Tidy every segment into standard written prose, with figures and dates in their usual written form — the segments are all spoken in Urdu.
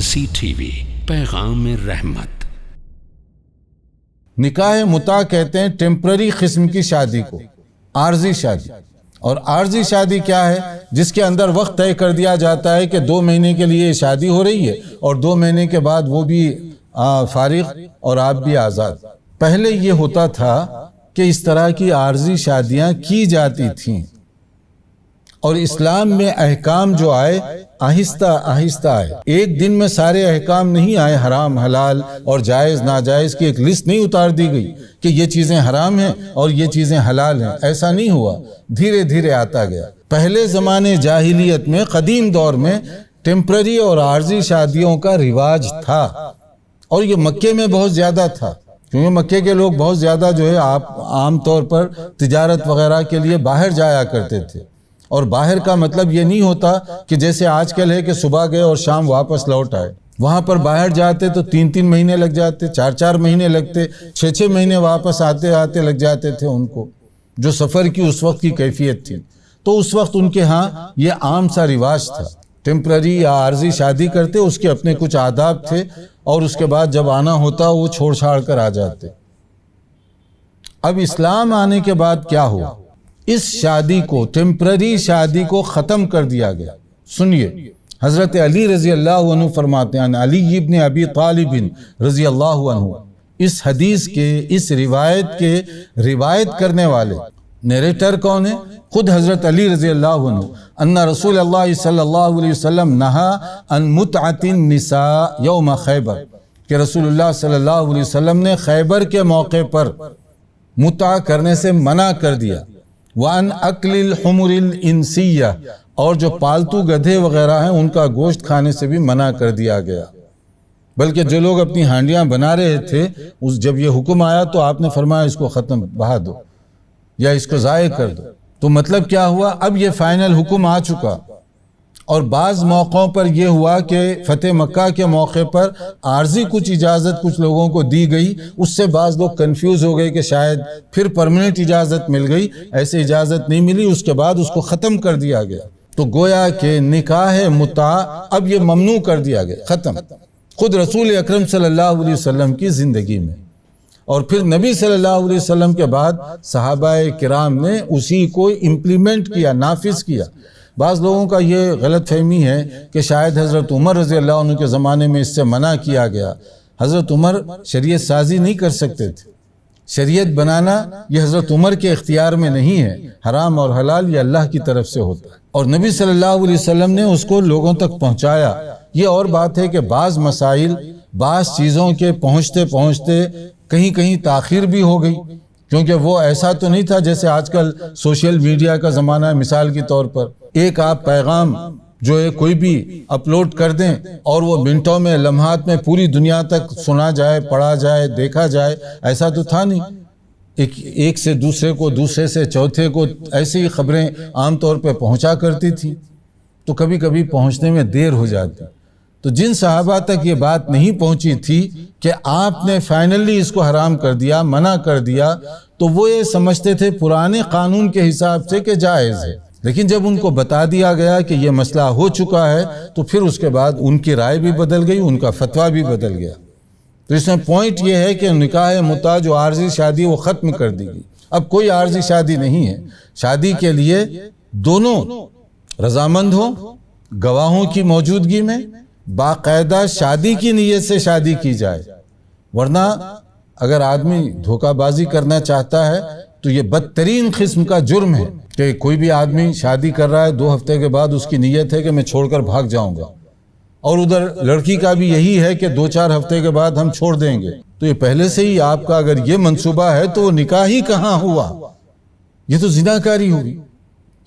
پروفیسی ٹی وی، پیغام رحمت۔ نکاح متع کہتے ہیں ٹیمپرری قسم کی شادی کو، عارضی شادی۔ اور عارضی شادی کیا ہے؟ جس کے اندر وقت طے کر دیا جاتا ہے کہ 2 مہینے کے لیے شادی ہو رہی ہے اور 2 مہینے کے بعد وہ بھی فارغ اور آپ بھی آزاد۔ پہلے یہ ہوتا تھا کہ اس طرح کی عارضی شادیاں کی جاتی تھیں، اور اسلام میں احکام جو آئے آہستہ آہستہ آئے۔ ایک دن میں سارے احکام نہیں آئے، حرام حلال اور جائز ناجائز کی ایک لسٹ نہیں اتار دی گئی کہ یہ چیزیں حرام ہیں اور یہ چیزیں حلال ہیں، ایسا نہیں ہوا، دھیرے دھیرے آتا گیا۔ پہلے زمانے جاہلیت میں، قدیم دور میں ٹیمپرری اور عارضی شادیوں کا رواج تھا، اور یہ مکے میں بہت زیادہ تھا، کیونکہ مکے کے لوگ بہت زیادہ جو ہے عام طور پر تجارت وغیرہ کے لیے باہر جایا کرتے تھے۔ اور باہر کا مطلب یہ نہیں ہوتا کہ جیسے آج کل ہے کہ صبح گئے اور شام واپس لوٹ آئے۔ وہاں پر باہر جاتے تو 3 مہینے لگ جاتے، 4 مہینے لگتے، 6 مہینے واپس آتے آتے لگ جاتے تھے ان کو، جو سفر کی اس وقت کی کیفیت تھی۔ تو اس وقت ان کے ہاں یہ عام سا رواج تھا، ٹیمپرری یا عارضی شادی کرتے، اس کے اپنے کچھ آداب تھے، اور اس کے بعد جب آنا ہوتا وہ چھوڑ چھاڑ کر آ جاتے۔ اب اسلام آنے کے بعد کیا ہوا؟ اس شادی کو، ٹیمپرری شادی کو ختم کر دیا گیا۔ سنیے، حضرت علی رضی اللہ عنہ فرماتے ہیں، علی ابن ابی طالب رضی اللہ عنہ، اس حدیث کے، اس روایت کے روایت کرنے والے نیریٹر کون ہیں؟ خود حضرت علی رضی اللہ عنہ، ان رسول اللہ صلی اللہ علیہ وسلم نہا عن متعۃ النساء یوم خیبر، کہ رسول اللہ صلی اللہ علیہ وسلم نے خیبر کے موقع پر متع کرنے سے منع کر دیا۔ وَأَنْ أَكْلِ الْحُمُرِ الْإِنْسِيَّةِ، اور جو پالتو گدھے وغیرہ ہیں ان کا گوشت کھانے سے بھی منع کر دیا گیا۔ بلکہ جو لوگ اپنی ہانڈیاں بنا رہے تھے، جب یہ حکم آیا تو آپ نے فرمایا اس کو ختم، بہا دو یا اس کو ضائع کر دو۔ تو مطلب کیا ہوا؟ اب یہ فائنل حکم آ چکا۔ اور بعض موقعوں پر یہ ہوا کہ فتح مکہ کے موقع پر عارضی کچھ اجازت کچھ لوگوں کو دی گئی، اس سے بعض لوگ کنفیوز ہو گئے کہ شاید پھر پرمننٹ اجازت مل گئی، ایسے اجازت نہیں ملی، اس کے بعد اس کو ختم کر دیا گیا۔ تو گویا کہ نکاح متع اب یہ ممنوع کر دیا گیا، ختم، خود رسول اکرم صلی اللہ علیہ وسلم کی زندگی میں۔ اور پھر نبی صلی اللہ علیہ وسلم کے بعد صحابہ کرام نے اسی کو امپلیمنٹ کیا، نافذ کیا۔ بعض لوگوں کا یہ غلط فہمی ہے کہ شاید حضرت عمر رضی اللہ عنہ کے زمانے میں اس سے منع کیا گیا۔ حضرت عمر شریعت سازی نہیں کر سکتے تھے، شریعت بنانا یہ حضرت عمر کے اختیار میں نہیں ہے، حرام اور حلال یہ اللہ کی طرف سے ہوتا ہے، اور نبی صلی اللہ علیہ وسلم نے اس کو لوگوں تک پہنچایا۔ یہ اور بات ہے کہ بعض مسائل، بعض چیزوں کے پہنچتے پہنچتے کہیں کہیں تاخیر بھی ہو گئی، کیونکہ وہ ایسا تو نہیں تھا جیسے آج کل سوشل میڈیا کا زمانہ ہے۔ مثال کے طور پر ایک آپ پیغام جو ہے کوئی بھی اپلوڈ کر دیں اور وہ منٹوں میں، لمحات میں پوری دنیا تک سنا جائے، پڑھا جائے، دیکھا جائے، ایسا تو تھا نہیں۔ ایک سے دوسرے کو، دوسرے سے چوتھے کو ایسی خبریں عام طور پہ پہنچا کرتی تھی، تو کبھی کبھی پہنچنے میں دیر ہو جاتی۔ تو جن صحابہ تک یہ بات نہیں پہنچی تھی کہ آپ نے فائنلی اس کو حرام کر دیا، منع کر دیا، تو وہ یہ سمجھتے تھے پرانے قانون کے حساب سے کہ جائز ہے۔ لیکن جب ان کو بتا دیا گیا کہ یہ مسئلہ ہو چکا ہے، تو پھر اس کے بعد ان کی رائے بھی بدل گئی، ان کا فتویٰ بھی بدل گیا۔ تو اس میں پوائنٹ یہ ہے کہ نکاح متع جو عارضی شادی وہ ختم کر دی گئی۔ اب کوئی عارضی شادی نہیں ہے۔ شادی کے لیے دونوں رضامند ہوں، گواہوں کی موجودگی میں، باقاعدہ شادی کی نیت سے شادی کی جائے، ورنہ اگر آدمی دھوکہ بازی کرنا چاہتا ہے تو یہ بدترین قسم کا جرم ہے کہ کوئی بھی آدمی شادی کر رہا ہے، 2 ہفتے کے بعد اس کی نیت ہے کہ میں چھوڑ کر بھاگ جاؤں گا، اور ادھر لڑکی کا بھی یہی ہے کہ 2-4 ہفتے کے بعد ہم چھوڑ دیں گے۔ تو یہ پہلے سے ہی آپ کا اگر یہ منصوبہ ہے تو وہ نکاح ہی کہاں ہوا؟ یہ تو زناکاری ہوگی۔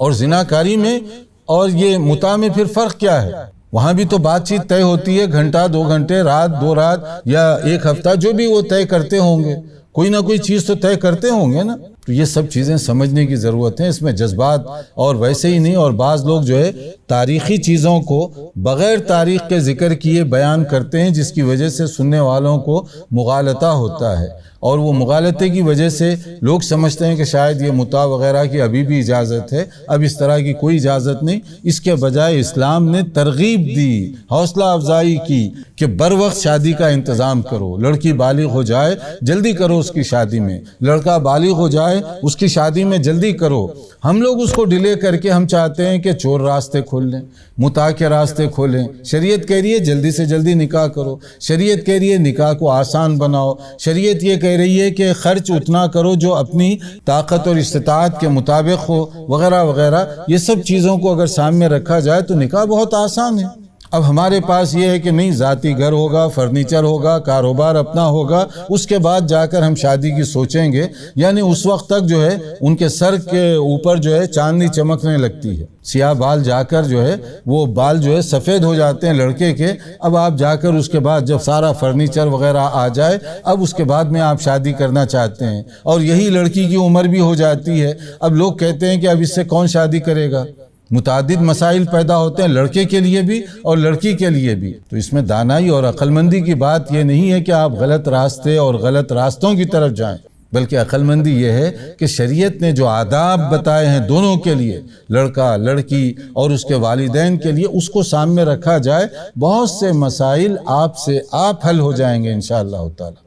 اور زناکاری میں اور یہ متع میں پھر فرق کیا ہے؟ وہاں بھی تو بات چیت طے ہوتی ہے، گھنٹہ 2 گھنٹے، رات 2 رات یا 1 ہفتہ، جو بھی وہ طے کرتے ہوں گے، کوئی نہ کوئی چیز تو طے کرتے ہوں گے نا۔ تو یہ سب چیزیں سمجھنے کی ضرورت ہے، اس میں جذبات اور ویسے ہی نہیں، اور بعض لوگ جو ہے تاریخی چیزوں کو بغیر تاریخ کے ذکر کیے بیان کرتے ہیں، جس کی وجہ سے سننے والوں کو مغالطہ ہوتا ہے، اور وہ مغالطے کی وجہ سے لوگ سمجھتے ہیں کہ شاید یہ متع وغیرہ کی ابھی بھی اجازت ہے، اب اس طرح کی کوئی اجازت نہیں۔ اس کے بجائے اسلام نے ترغیب دی، حوصلہ افزائی کی کہ بر وقت شادی کا انتظام کرو، لڑکی بالغ ہو جائے جلدی کرو اس کی شادی میں، لڑکا بالغ ہو جائے اس کی شادی میں جلدی کرو۔ ہم لوگ اس کو ڈیلے کر کے ہم چاہتے ہیں کہ چور راستے کھول لیں، متع کے راستے کھولیں۔ شریعت کہہ رہی ہے جلدی سے جلدی نکاح کرو، شریعت کہہ رہی ہے نکاح کو آسان بناؤ، شریعت یہ کہہ رہی ہے کہ خرچ اتنا کرو جو اپنی طاقت اور استطاعت کے مطابق ہو، وغیرہ وغیرہ۔ یہ سب چیزوں کو اگر سامنے رکھا جائے تو نکاح بہت آسان ہے۔ اب ہمارے پاس یہ ہے کہ نہیں، ذاتی گھر ہوگا، فرنیچر ہوگا، کاروبار اپنا ہوگا، اس کے بعد جا کر ہم شادی کی سوچیں گے، یعنی اس وقت تک جو ہے ان کے سر کے اوپر جو ہے چاندنی چمکنے لگتی ہے، سیاہ بال جا کر جو ہے وہ بال جو ہے سفید ہو جاتے ہیں لڑکے کے۔ اب آپ جا کر اس کے بعد جب سارا فرنیچر وغیرہ آ جائے، اب اس کے بعد میں آپ شادی کرنا چاہتے ہیں، اور یہی لڑکی کی عمر بھی ہو جاتی ہے۔ اب لوگ کہتے ہیں کہ اب اس سے کون شادی کرے گا؟ متعدد مسائل پیدا ہوتے ہیں، لڑکے کے لیے بھی اور لڑکی کے لیے بھی۔ تو اس میں دانائی اور عقل مندی کی بات یہ نہیں ہے کہ آپ غلط راستے اور غلط راستوں کی طرف جائیں، بلکہ عقل مندی یہ ہے کہ شریعت نے جو آداب بتائے ہیں دونوں کے لیے، لڑکا لڑکی اور اس کے والدین کے لیے، اس کو سامنے رکھا جائے، بہت سے مسائل آپ سے آپ حل ہو جائیں گے انشاءاللہ تعالی۔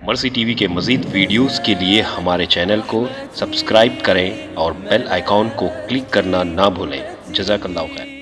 مرسی ٹی وی کے مزید ویڈیوز کے لیے ہمارے چینل کو سبسکرائب کریں اور بیل آئیکن کو کلک کرنا نہ بھولیں۔ جزاک اللہ خیر۔